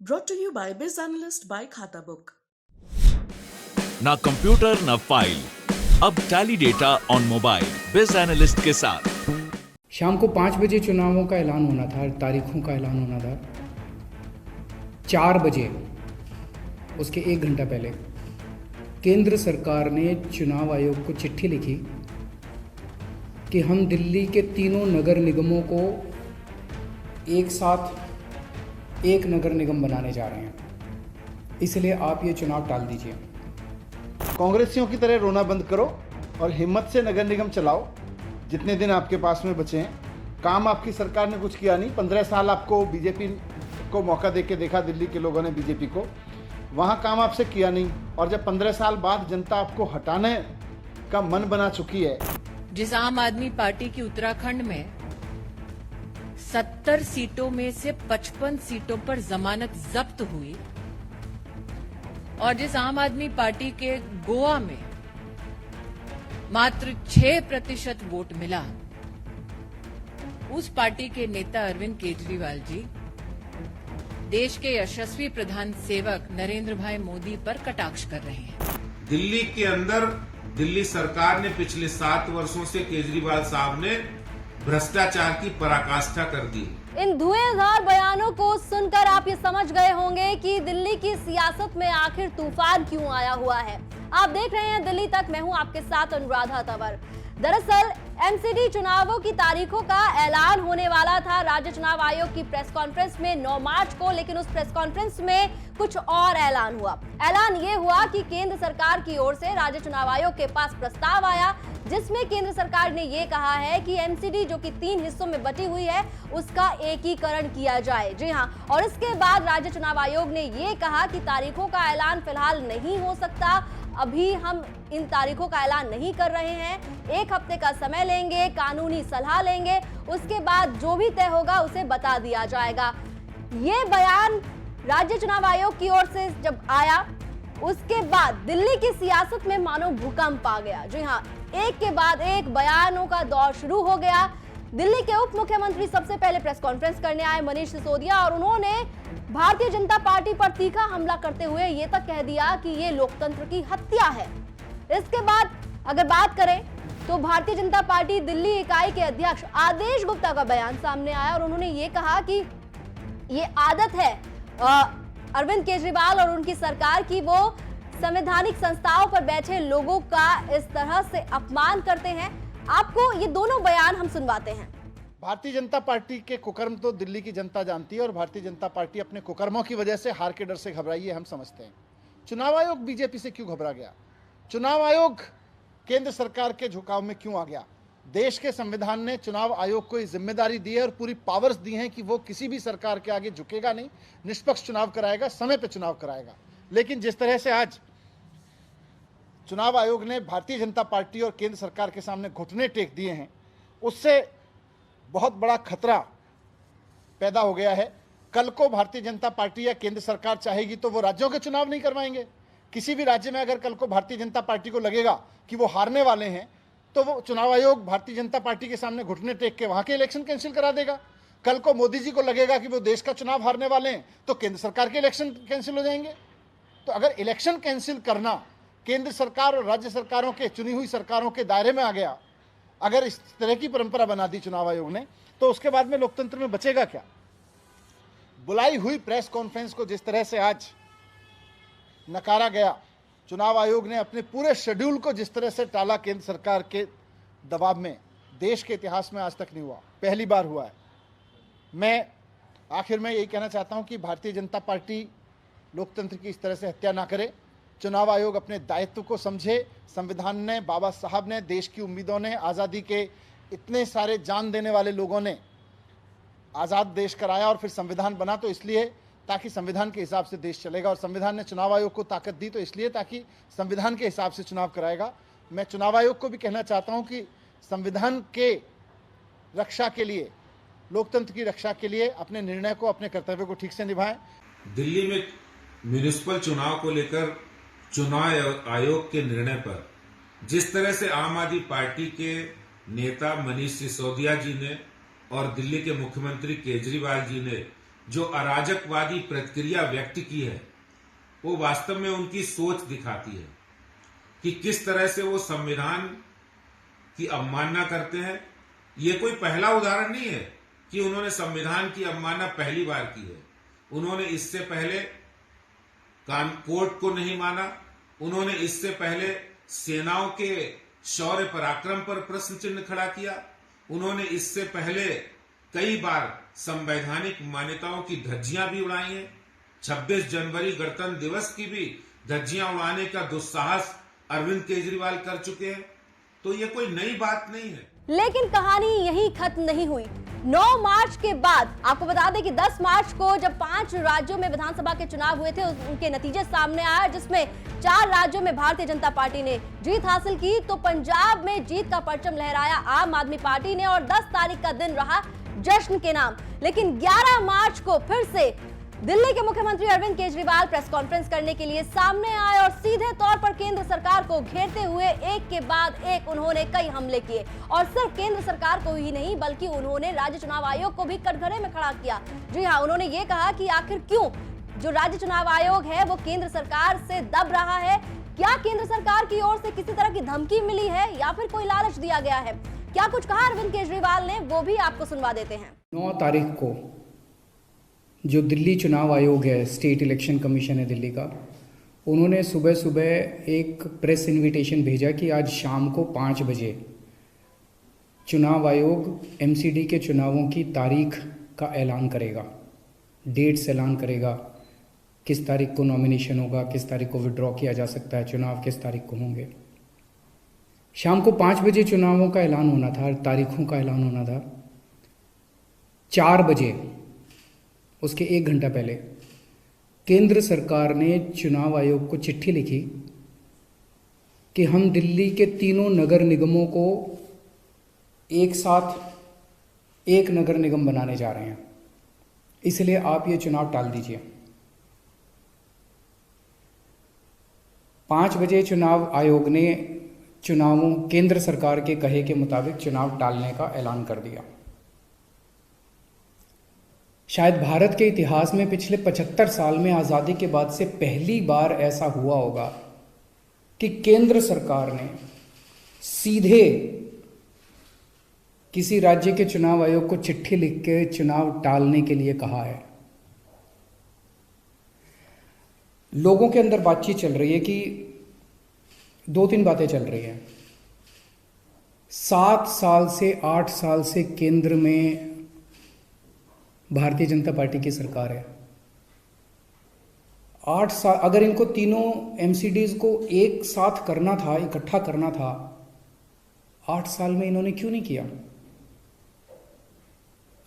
Brought to you by Biz Analyst by Khata Book. ना computer ना file, अब tally data on mobile बिज analyst के साथ। शाम को 5 बजे चुनावों का ऐलान होना था, तारीखों का ऐलान होना था। 4 बजे, उसके 1 घंटा पहले केंद्र सरकार ने चुनाव आयोग को चिट्ठी लिखी कि हम दिल्ली के तीनों नगर निगमों को एक साथ एक नगर निगम बनाने जा रहे हैं, इसलिए आप ये चुनाव टाल दीजिए। कांग्रेसियों की तरह रोना बंद करो और हिम्मत से नगर निगम चलाओ जितने दिन आपके पास में बचे हैं। काम आपकी सरकार ने कुछ किया नहीं। 15 साल आपको बीजेपी को मौका दे के देखा, दिल्ली के लोगों ने बीजेपी को, वहाँ काम आपसे किया नहीं। और जब 15 साल बाद जनता आपको हटाने का मन बना चुकी है। जिस आम आदमी पार्टी की उत्तराखंड में 70 सीटों में से 55 सीटों पर जमानत जब्त हुई और जिस आम आदमी पार्टी के गोवा में मात्र 6% वोट मिला, उस पार्टी के नेता अरविंद केजरीवाल जी देश के यशस्वी प्रधान सेवक नरेंद्र भाई मोदी पर कटाक्ष कर रहे हैं। दिल्ली के अंदर दिल्ली सरकार ने पिछले 7 वर्षों से केजरीवाल साहब ने भ्रष्टाचार की पराकाष्ठा कर दी। इन धुएंधार बयानों को सुनकर आप ये समझ गए होंगे कि दिल्ली की सियासत में आखिर तूफान क्यों आया हुआ है। आप देख रहे हैं दिल्ली तक, मैं हूं आपके साथ अनुराधा तंवर। दरअसल एमसीडी चुनावों की तारीखों का ऐलान होने वाला था राज्य चुनाव आयोग की प्रेस कॉन्फ्रेंस में 9 मार्च को, लेकिन उस प्रेस कॉन्फ्रेंस में कुछ और ऐलान हुआ। ऐलान ये हुआ कि केंद्र सरकार की ओर से राज्य चुनाव आयोग के पास प्रस्ताव आया जिसमें केंद्र सरकार ने ये कहा है कि एमसीडी जो कि 3 हिस्सों में बटी हुई है उसका एकीकरण किया जाए। जी हां, और इसके बाद राज्य चुनाव आयोग ने ये कहा कि तारीखों का ऐलान फिलहाल नहीं हो सकता, अभी हम इन तारीखों का ऐलान नहीं कर रहे हैं, 1 हफ्ते का समय लेंगे, कानूनी सलाह लेंगे, उसके बाद जो भी तय होगा उसे बता दिया जाएगा। ये बयान राज्य चुनाव आयोग की ओर से जब आया उसके बाद दिल्ली की सियासत में मानो भूकंप आ गया। जी हां, एक के बाद एक बयानों का दौर शुरू हो गया। दिल्ली के उप मुख्यमंत्री सबसे पहले प्रेस कॉन्फ्रेंस करने आए, मनीष सिसोदिया, और उन्होंने भारतीय जनता पार्टी पर तीखा हमला करते हुए ये तक कह दिया कि ये लोकतंत्र की हत्या है। इसके बाद अगर बात करें तो भारतीय जनता पार्टी दिल्ली इकाई के अध्यक्ष आदेश गुप्ता का बयान सामने आया और उन्होंने ये कहा कि ये आदत है अरविंद केजरीवाल और उनकी सरकार की, वो संवैधानिक संस्थाओं पर बैठे लोगों का इस तरह से अपमान करते हैं। आपको ये दोनों बयान हम सुनवाते हैं। भारतीय जनता पार्टी के कुकर्म तो दिल्ली की जनता जानती है और भारतीय जनता पार्टी अपने कुकर्मों की वजह से हार के डर से घबराई है, हम समझते हैं। चुनाव आयोग बीजेपी से क्यों घबरा गया? चुनाव आयोग केंद्र सरकार के झुकाव में क्यों आ गया? देश के संविधान ने चुनाव आयोग को ये जिम्मेदारी दी है और पूरी पावर्स दी हैं कि वो किसी भी सरकार के आगे झुकेगा नहीं, निष्पक्ष चुनाव कराएगा, समय पर चुनाव कराएगा। लेकिन जिस तरह से आज चुनाव आयोग ने भारतीय जनता पार्टी और केंद्र सरकार के सामने घुटने टेक दिए हैं, उससे बहुत बड़ा खतरा पैदा हो गया है। कल को भारतीय जनता पार्टी या केंद्र सरकार चाहेगी तो वो राज्यों के चुनाव नहीं करवाएंगे। किसी भी राज्य में अगर कल को भारतीय जनता पार्टी को लगेगा कि वो हारने वाले हैं तो वो चुनाव आयोग भारतीय जनता पार्टी के सामने घुटने टेक के वहां के इलेक्शन कैंसिल करा देगा। कल को मोदी जी को लगेगा कि वो देश का चुनाव हारने वाले हैं तो केंद्र सरकार के इलेक्शन कैंसिल हो जाएंगे। तो अगर इलेक्शन कैंसिल करना केंद्र सरकार और राज्य सरकारों के, चुनी हुई सरकारों के दायरे में आ गया, अगर इस तरह की परंपरा बना दी चुनाव आयोग ने, तो उसके बाद में लोकतंत्र में बचेगा क्या? बुलाई हुई प्रेस कॉन्फ्रेंस को जिस तरह से आज नकारा गया, चुनाव आयोग ने अपने पूरे शेड्यूल को जिस तरह से टाला केंद्र सरकार के दबाव में, देश के इतिहास में आज तक नहीं हुआ, पहली बार हुआ है। मैं आखिर में यही कहना चाहता हूं कि भारतीय जनता पार्टी लोकतंत्र की इस तरह से हत्या ना करे। चुनाव आयोग अपने दायित्व को समझे। संविधान ने, बाबा साहब ने, देश की उम्मीदों ने, आज़ादी के इतने सारे जान देने वाले लोगों ने आज़ाद देश कराया और फिर संविधान बना तो इसलिए ताकि संविधान के हिसाब से देश चलेगा, और संविधान ने चुनाव आयोग को ताकत दी तो इसलिए ताकि संविधान के हिसाब से चुनाव कराएगा। मैं चुनाव आयोग को भी कहना चाहता हूं कि संविधान के रक्षा के लिए, लोकतंत्र की रक्षा के लिए अपने निर्णय को, अपने कर्तव्य को ठीक से निभाएं। दिल्ली में म्युनिसिपल चुनाव को लेकर चुनाव आयोग के निर्णय पर जिस तरह से आम आदमी पार्टी के नेता मनीष सिसोदिया जी ने और दिल्ली के मुख्यमंत्री केजरीवाल जी ने जो अराजकवादी प्रतिक्रिया व्यक्त की है वो वास्तव में उनकी सोच दिखाती है कि किस तरह से वो संविधान की अवमानना करते हैं। ये कोई पहला उदाहरण नहीं है कि उन्होंने संविधान की अवमानना पहली बार की है। उन्होंने इससे पहले कोर्ट को नहीं माना, उन्होंने इससे पहले सेनाओं के शौर्य पराक्रम पर प्रश्न चिन्ह खड़ा किया, उन्होंने इससे पहले कई बार संवैधानिक मान्यताओं की धज्जियां भी उड़ाई हैं। 26 जनवरी गणतंत्र दिवस की भी धज्जियां उड़ाने का दुस्साहस अरविंद केजरीवाल कर चुके हैं। तो ये कोई नई बात नहीं है। लेकिन कहानी यहीं खत्म नहीं हुई। 9 मार्च के बाद आपको बता दें कि 10 मार्च को जब 5 राज्यों में विधानसभा के चुनाव हुए थे, उनके नतीजे सामने आए, जिसमें 4 राज्यों में भारतीय जनता पार्टी ने जीत हासिल की। तो पंजाब में जीत का परचम लहराया आम आदमी पार्टी ने और 10 तारीख का दिन रहा जश्न के नाम। लेकिन 11 मार्च को फिर से दिल्ली के मुख्यमंत्री अरविंद केजरीवाल प्रेस कॉन्फ्रेंस करने के लिए सामने आए और सीधे तौर पर केंद्र सरकार को घेरते हुए एक के बाद एक उन्होंने कई हमले किए। और सिर्फ केंद्र सरकार को ही नहीं बल्कि उन्होंने राज्य चुनाव आयोग को भी कटघरे में खड़ा किया। जी हां, उन्होंने ये कहा कि आखिर क्यों जो राज्य चुनाव आयोग है वो केंद्र सरकार से दब रहा है। क्या केंद्र सरकार की ओर से किसी तरह की धमकी मिली है या फिर कोई लालच दिया गया है? क्या कुछ कहा अरविंद केजरीवाल ने, वो भी आपको सुनवा देते हैं। 9 तारीख को जो दिल्ली चुनाव आयोग है, स्टेट इलेक्शन कमीशन है दिल्ली का, उन्होंने सुबह सुबह एक प्रेस इनविटेशन भेजा कि आज शाम को 5 बजे चुनाव आयोग एमसीडी के चुनावों की तारीख का ऐलान करेगा, डेट्स ऐलान करेगा, किस तारीख को नॉमिनेशन होगा, किस तारीख को विड्रॉ किया जा सकता है, चुनाव किस तारीख को होंगे। शाम को 5 बजे चुनावों का ऐलान होना था, तारीखों का ऐलान होना था। 4 बजे, उसके 1 घंटा पहले, केंद्र सरकार ने चुनाव आयोग को चिट्ठी लिखी कि हम दिल्ली के तीनों नगर निगमों को एक साथ एक नगर निगम बनाने जा रहे हैं, इसलिए आप ये चुनाव टाल दीजिए। 5 बजे चुनाव आयोग ने चुनावों केंद्र सरकार के कहे के मुताबिक चुनाव टालने का ऐलान कर दिया। शायद भारत के इतिहास में पिछले 75 साल में आज़ादी के बाद से पहली बार ऐसा हुआ होगा कि केंद्र सरकार ने सीधे किसी राज्य के चुनाव आयोग को चिट्ठी लिख के चुनाव टालने के लिए कहा है। लोगों के अंदर बातचीत चल रही है कि 2-3 बातें चल रही हैं। 7 साल से 8 साल से केंद्र में भारतीय जनता पार्टी की सरकार है। 8 साल, अगर इनको तीनों एमसीडीज को एक साथ करना था, इकट्ठा करना था, 8 साल में इन्होंने क्यों नहीं किया?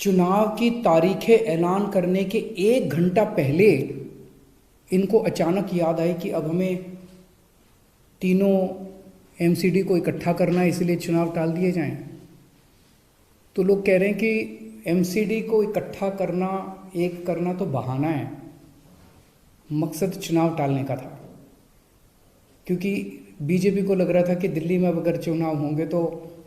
चुनाव की तारीखें ऐलान करने के 1 घंटा पहले इनको अचानक याद आई कि अब हमें तीनों एमसीडी को इकट्ठा करना है, इसलिए चुनाव टाल दिए जाएं। तो लोग कह रहे हैं कि एमसीडी को इकट्ठा करना, एक करना तो बहाना है, मकसद चुनाव टालने का था। क्योंकि बीजेपी को लग रहा था कि दिल्ली में अब अगर चुनाव होंगे तो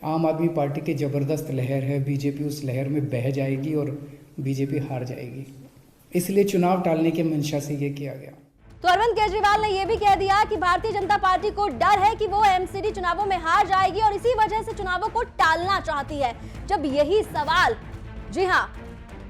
आम आदमी पार्टी की ज़बरदस्त लहर है, बीजेपी उस लहर में बह जाएगी और बीजेपी हार जाएगी, इसलिए चुनाव टालने के मंशा से ये किया गया। तो अरविंद केजरीवाल ने यह भी कह दिया कि भारतीय जनता पार्टी को डर है कि वो एमसीडी चुनावों में हार जाएगी और इसी वजह से चुनावों को टालना चाहती है। जब यही सवाल, जी हाँ,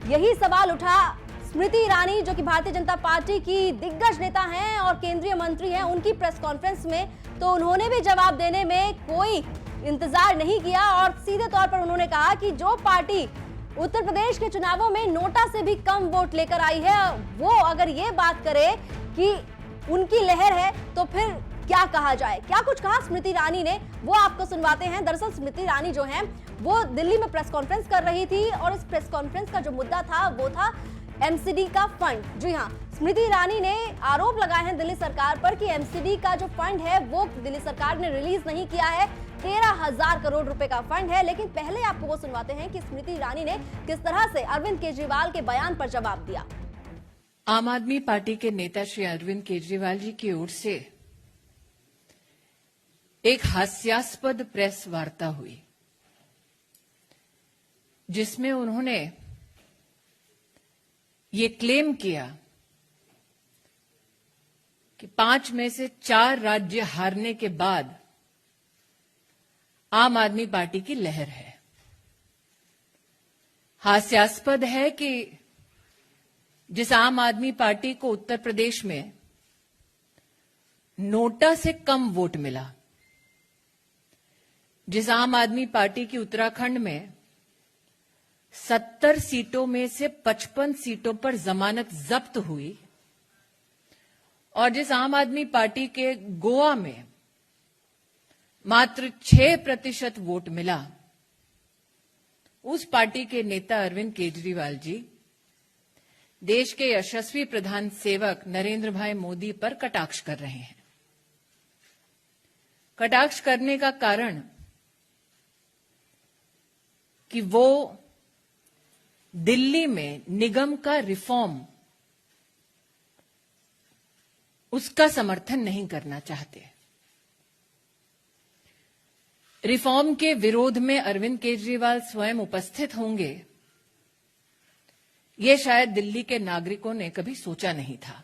यही सवाल उठा स्मृति ईरानी, जो कि भारतीय जनता पार्टी की दिग्गज नेता हैं और केंद्रीय मंत्री हैं, उनकी प्रेस कॉन्फ्रेंस में, तो उन्होंने भी जवाब देने में कोई इंतजार नहीं किया और सीधे तौर पर उन्होंने कहा कि जो पार्टी उत्तर प्रदेश के चुनावों में नोटा से भी कम वोट लेकर आई है, वो अगर ये बात करे कि उनकी लहर है तो फिर क्या कहा जाए। क्या कुछ कहा स्मृति ईरानी ने, वो आपको सुनवाते हैं। दरअसल स्मृति ईरानी जो है वो दिल्ली में प्रेस कॉन्फ्रेंस कर रही थी और इस प्रेस कॉन्फ्रेंस का जो मुद्दा था वो था एमसीडी का फंड। जी हाँ, स्मृति ईरानी ने आरोप लगाए हैं दिल्ली सरकार पर कि एमसीडी का जो फंड है वो दिल्ली सरकार ने रिलीज नहीं किया है। 13,000 करोड़ रुपए का फंड है। लेकिन पहले आपको वो सुनवाते हैं कि स्मृति ईरानी ने किस तरह से अरविंद केजरीवाल के बयान पर जवाब दिया। आम आदमी पार्टी के नेता श्री अरविंद केजरीवाल जी की ओर से एक हास्यास्पद प्रेस वार्ता हुई, जिसमें उन्होंने ये क्लेम किया कि 5 में से 4 राज्य हारने के बाद आम आदमी पार्टी की लहर है। हास्यास्पद है कि जिस आम आदमी पार्टी को उत्तर प्रदेश में नोटा से कम वोट मिला, जिस आम आदमी पार्टी की उत्तराखंड में 70 सीटों में से 55 सीटों पर जमानत जब्त हुई, और जिस आम आदमी पार्टी के गोवा में मात्र 6% वोट मिला, उस पार्टी के नेता अरविंद केजरीवाल जी देश के यशस्वी प्रधान सेवक नरेंद्र भाई मोदी पर कटाक्ष कर रहे हैं। कटाक्ष करने का कारण कि वो दिल्ली में निगम का रिफॉर्म, उसका समर्थन नहीं करना चाहते। रिफॉर्म के विरोध में अरविंद केजरीवाल स्वयं उपस्थित होंगे, ये शायद दिल्ली के नागरिकों ने कभी सोचा नहीं था।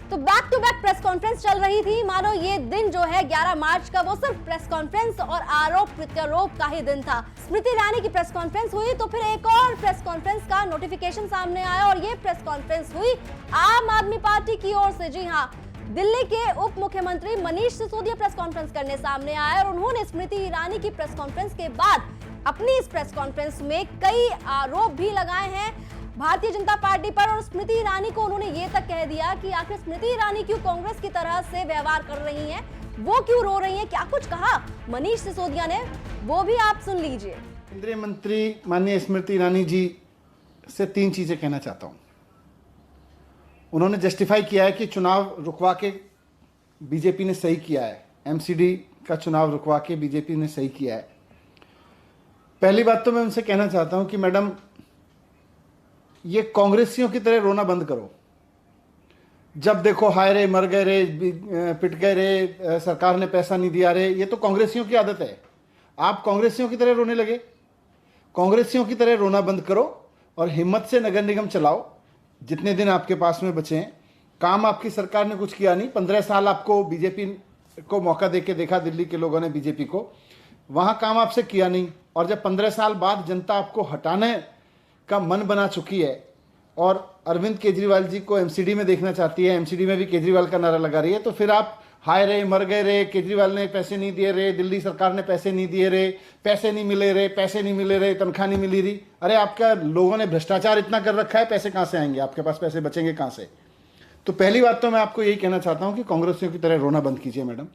तो back to back press conference चल रही थी, मानो ये दिन जो है 11 मार्च का वो सिर्फ प्रेस कॉन्फ्रेंस और आरोप प्रत्यारोप का ही दिन था। स्मृति ईरानी की प्रेस कॉन्फ्रेंस हुई तो फिर एक और प्रेस कॉन्फ्रेंस का नोटिफिकेशन सामने आया, और ये प्रेस कॉन्फ्रेंस हुई आम आदमी पार्टी की ओर से। जी हाँ, दिल्ली के उप मुख्यमंत्री मनीष सिसोदिया प्रेस कॉन्फ्रेंस करने सामने आए, और उन्होंने स्मृति ईरानी की प्रेस कॉन्फ्रेंस के बाद अपनी इस प्रेस कॉन्फ्रेंस में कई आरोप भी लगाए हैं भारतीय जनता पार्टी पर। और स्मृति ईरानी को उन्होंने ये तक कह दिया कि आखिर स्मृति ईरानी क्यों कांग्रेस की तरह से व्यवहार कर रही हैं, वो क्यों रो रही हैं, क्या कुछ कहा मनीष सिसोदिया ने, वो भी आप सुन लीजिए। केंद्रीय मंत्री माननीय स्मृति ईरानी जी से 3 चीजें कहना चाहता हूं। उन्होंने जस्टिफाई किया है कि चुनाव रुकवा के बीजेपी ने सही किया है, एमसीडी का चुनाव रुकवा के बीजेपी ने सही किया है। पहली बात तो मैं उनसे कहना चाहता हूं कि मैडम, ये कांग्रेसियों की तरह रोना बंद करो। जब देखो हाय रे, मर गए रे, पिट गए रे, सरकार ने पैसा नहीं दिया रे, ये तो कांग्रेसियों की आदत है। आप कांग्रेसियों की तरह रोने लगे। कांग्रेसियों की तरह रोना बंद करो और हिम्मत से नगर निगम चलाओ जितने दिन आपके पास में बचे हैं। काम आपकी सरकार ने कुछ किया नहीं। 15 साल आपको बीजेपी को मौका देके देखा, दिल्ली के लोगों ने बीजेपी को, वहां काम आपसे किया नहीं। और जब 15 साल बाद जनता आपको हटाने का मन बना चुकी है और अरविंद केजरीवाल जी को एमसीडी में देखना चाहती है, एमसीडी में भी केजरीवाल का नारा लगा रही है, तो फिर आप हाय रे, मर गए रे, केजरीवाल ने पैसे नहीं दिए रे, दिल्ली सरकार ने पैसे नहीं दिए रे, पैसे नहीं मिले रे, पैसे नहीं मिले रे, तनख्वाह नहीं मिली रही। अरे आपका लोगों ने भ्रष्टाचार इतना कर रखा है, पैसे कहां से आएंगे? आपके पास पैसे बचेंगे कहां से? तो पहली बात तो मैं आपको यही कहना चाहता हूं कि कांग्रेसियों की तरह रोना बंद कीजिए मैडम।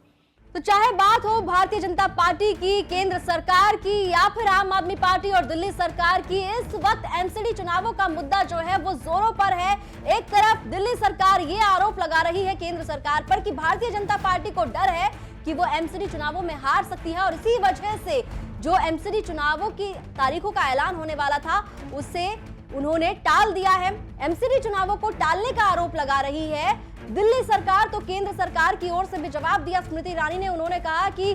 तो चाहे बात हो भारतीय जनता पार्टी की, केंद्र सरकार की, या फिर आम आदमी पार्टी और दिल्ली सरकार की, इस वक्त एमसीडी चुनावों का मुद्दा जो है वो जोरों पर है। एक तरफ दिल्ली सरकार ये आरोप लगा रही है केंद्र सरकार पर कि भारतीय जनता पार्टी को डर है कि वो एमसीडी चुनावों में हार सकती है, और इसी वजह से जो एमसीडी चुनावों की तारीखों का ऐलान होने वाला था उसे उन्होंने टाल दिया है। एमसीडी चुनावों को टालने का आरोप लगा रही है दिल्ली सरकार। तो केंद्र सरकार की ओर से भी जवाब दिया स्मृति ईरानी ने। उन्होंने कहा कि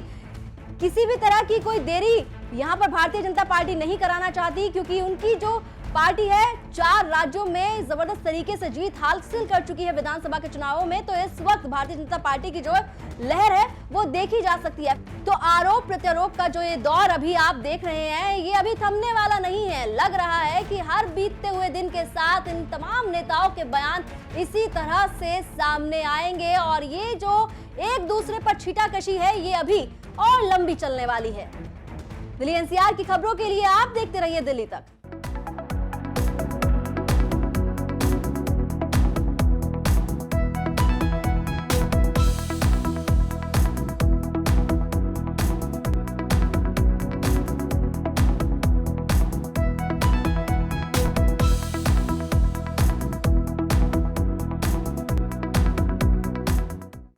किसी भी तरह की कोई देरी यहां पर भारतीय जनता पार्टी नहीं कराना चाहती, क्योंकि उनकी जो पार्टी है 4 राज्यों में जबरदस्त तरीके से जीत हासिल कर चुकी है विधानसभा के चुनावों में। तो इस वक्त भारतीय जनता पार्टी की जो लहर है वो देखी जा सकती है। तो आरोप प्रत्यारोप का जो ये दौर अभी आप देख रहे हैं, ये अभी थमने वाला नहीं है। लग रहा है कि हर बीतते हुए दिन के साथ इन तमाम नेताओं के बयान इसी तरह से सामने आएंगे, और ये जो एक दूसरे पर छीटाकशी है ये अभी और लंबी चलने वाली है। दिल्ली एनसीआर की खबरों के लिए आप देखते रहिए दिल्ली तक।